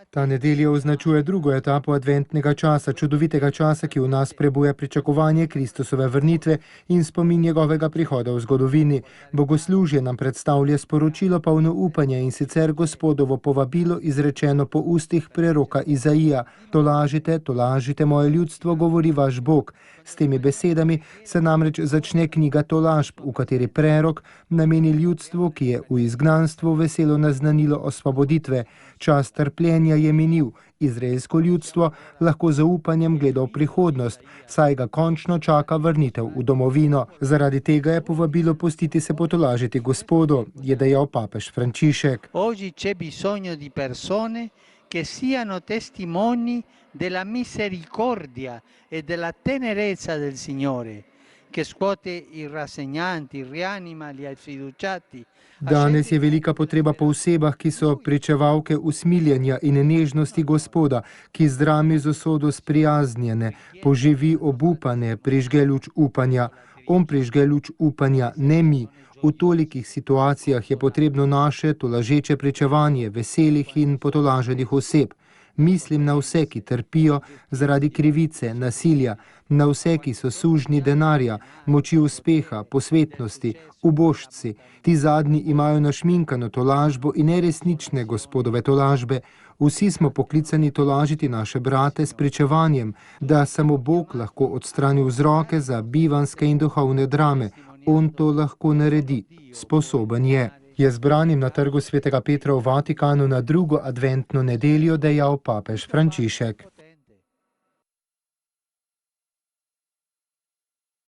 Ta nedelja označuje drugo etapo adventnega časa, čudovitega časa, ki v nas prebuja pričakovanje Kristusove vrnitve in spomin njegovega prihoda v zgodovini. Bogoslužje nam predstavlja sporočilo polno upanja in sicer Gospodovo povabilo izrečeno po ustih preroka Izaija. Tolažite moje ljudstvo, govori vaš Bog. S temi besedami se namreč začne knjiga tolažb, v kateri prerok nameni ljudstvu, ki je v izgnanstvu, veselo naznanilo osvoboditve. Čas trpljenja je minil. Izraelsko ljudstvo lahko z zaupanjem gleda v prihodnost, saj ga končno čaka vrnitev v domovino. Zaradi tega je povabilo pustiti se potolažiti Gospodu, je dejal papež Frančišek. Oggi c'è bisogno di persone che siano testimoni della misericordia e della tenerezza del Signore, che scuote i rassegnanti, rianima gli sfiduciati. Danes je velika potreba po osebah, ki so pričevalke usmiljenja in nežnosti Gospoda, ki zdrami z usodo sprijaznjene, poživi obupane, prižge luč upanja. On prižge luč upanja, ne mi. V tolikih situacijah je potrebno naše tolažeče pričevanje veselih in potolaženih oseb. Mislim na vse, ki trpijo zaradi krivice, nasilja, na vse, ki so sužnji denarja, moči uspeha, posvetnosti, ubožci. Ti zadnji imajo našminkano tolažbo in neresnične Gospodove tolažbe. Vsi smo poklicani tolažiti naše brate s pričevanjem, da samo Bog lahko odstrani vzroke za bivanske in duhovne drame. On to lahko naredi, sposoben je zbranim na trgu svetega Petra v Vatikanu na drugo adventno nedeljo dejal papež Frančišek.